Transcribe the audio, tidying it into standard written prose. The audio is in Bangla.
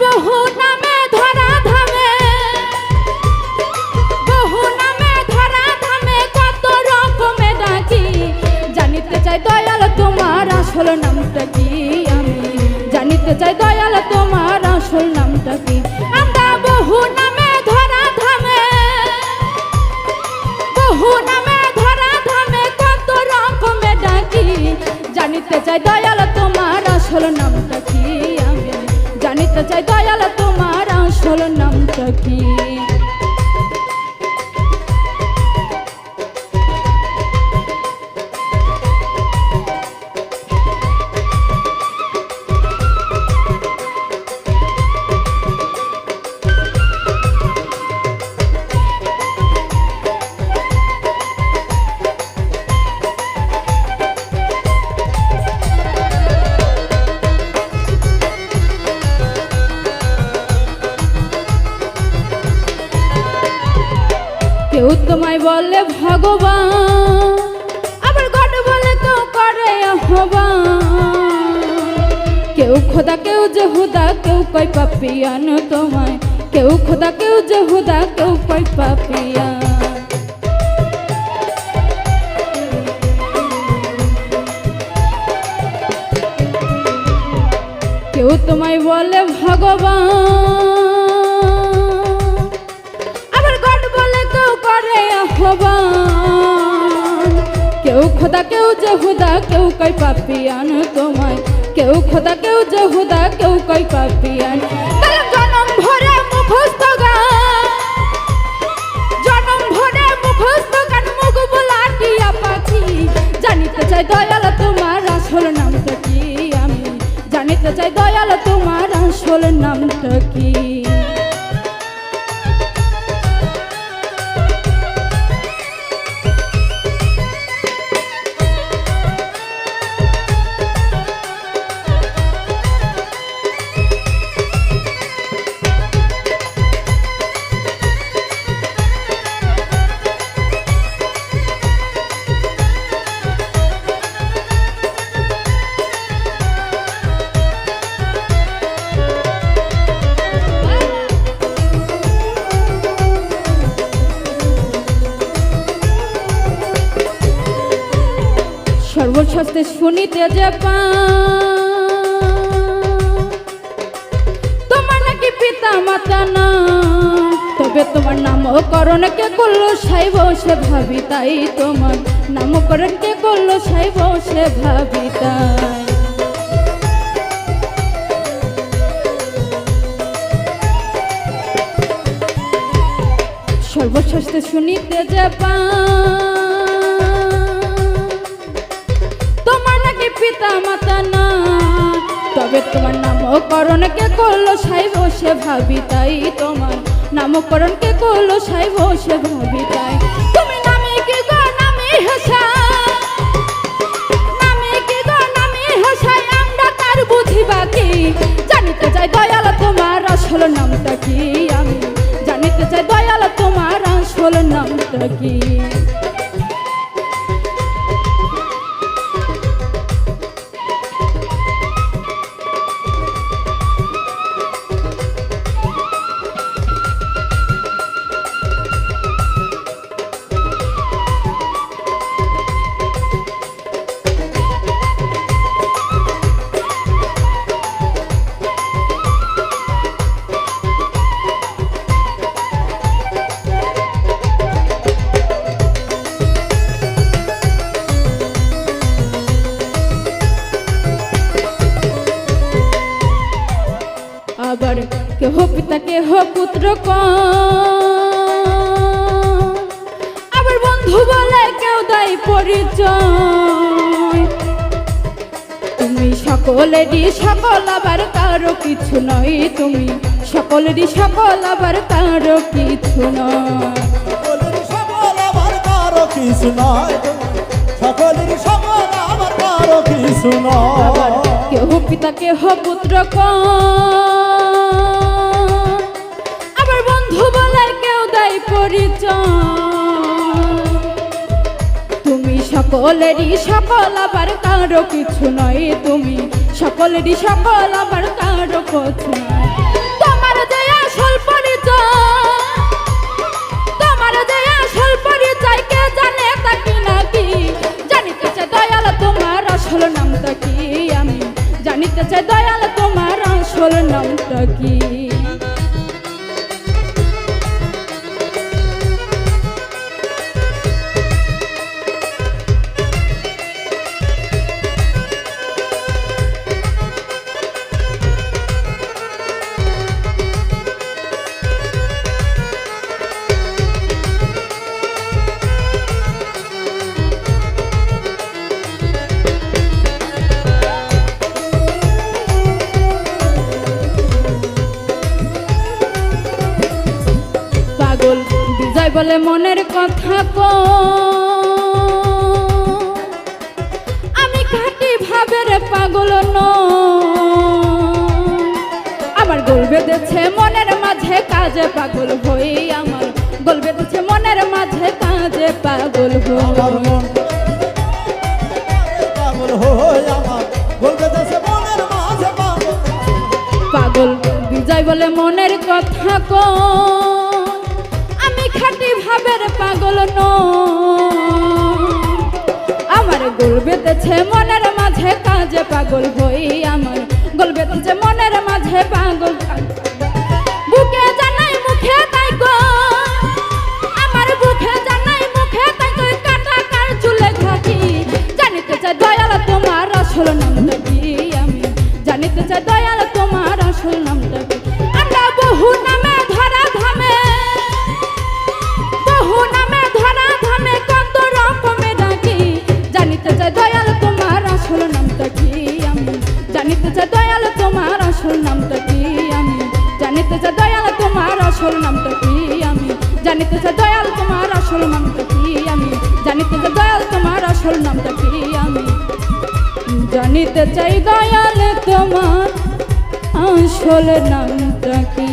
বহু নামে ধরা ধামে, বহু নামে ধরা ধামে কত রকমে ডাকি। জানিতে চাই দয়াল তোমার আসল নামটা কি, আমি জানিতে চাই দয়াল তোমার আসল নামটা কি। আমরা বহু নামে ধরা ধামে, বহু নামে ধরা ধামে কত রকমে ডাকি। জানিতে চাই দয়াল তোমার আসল নামটা কি, আমি জানিতে চাই দয়াল তোমার আসল নামটা কি। কেউ তোমায় বলে ভগবান, আবার গড বলে কেউ করে আহ্বান। কেউ খোদা কেউ জহুদা কেউ কয় পাপিয়ান তোমায়, কেউ খোদা কেউ জহুদা কেউ কয় পাপিয়ান। কেউ তোমায় বলে ভগবান, কেউ খোদা কেউ জহুদা কেউ কয় পাপিয়ান তোমায়, কেউ খোদা কেউ জহুদা কেউ কয় পাপিয়ান। জনম ভরে মুখস্থ গান, জনম ভরে মুখস্থ গান, মুখ বোলাটিয়া পাখি। জানিতে চাই দয়াল তোমার আসল নামটা কি, আমি জানিতে চাই দয়াল তোমার আসল নামটা কি। সর্বশাস্ত্রে শুনিতে যে তোমার নাকি পিতা মাতা না, তবে তোমার নামকরণ কে করলো সাই বসে ভাবি তাই, তোমার নামকরণ কে করলো সাই বসে ভাবি তাই। সর্বশাস্ত্রে শুনিতে যে পিতা মাতা না, তবে তোমার নামকরণ কে করলো সাই বসে ভাবি তাই, তোমার নামকরণ কে করলো সাই বসে ভাবি তাই। তুমি নামে কি গো নামে হাসাই, নামে কি গো নামে হাসাই, আমরা তার বুঝিবা কি। জানিতে চাই দয়াল তোমার আসল নামটা কি, আমি জানিতে চাই দয়াল তোমার আসল নামটা কি। আবার কেহ পিতা কেহ পুত্র আবার বন্ধু বলে কেউ দেয় পরিচয়। তুমি সকলেরই সকল আবার কারো কিছু নয়, তুমি সকলেরই সকল আবার কারো কিছু নয়, সকল আবার কারো কিছু নয়, সকলেরই সকল আবার কারো কিছু নয়। কেহ পিতা কেহ পুত্র আবার বন্ধু বলে কেউ দেয় পরিচয়। তুমি সকলেরই সকল আবার কারো কিছু নয়, তুমি সকলেরই সকল আবার কারো কিছু নয়। আসল নামটা কি? পাগল বিজয় বলে মনের কথা কো, আমি খাঁটি ভাবের পাগল আমার গোল বেঁধেছে মনের মাঝে কাজে পাগল হই, আমার গোল বেঁধেছে মনের মাঝে কাজে পাগল আমার হই। মন পাগল হই, আমার বলবে দেশে মনের মাঝে পাগল। পাগল বিজয় বলে মনের কথা কো, আমি খাঁটি ভাবের পাগল আমার গোল বেঁধেছে মনের মাঝে কাজে পাগল হই, আমার গোল বেঁধেছে মনের মাঝে পাগল। বুকে জানাই মুখে তাই গো, আমার বুকে জানাই মুখে তাই গো, কাটা কার চুলে ঘাটি জানিতে চাই দয়াল তোমার আসল নামটা কি? আমি জানিতে চাই দয়াল তোমার আসল নামটা কি? আমরা বহু নামে ধরা ধামে, বহু নামে ধরা ধামে কত রকমে ডাকি, জানিতে চাই দয়াল তোমার আসল নামটা কি? আমি জানিতে চাই দয়াল তোমার আসল নামটা কি? আমি জানিতে চাই দয়াল তোমার আসল নামটা কি? আমি জানিতে চাই দয়াল তোমার আসল নামটা কি? আমি জানিতে চাই দয়াল তোমার আসল নামটা কি? আমি জানিতে চাই দয়াল তোমার আসল নামটা কি?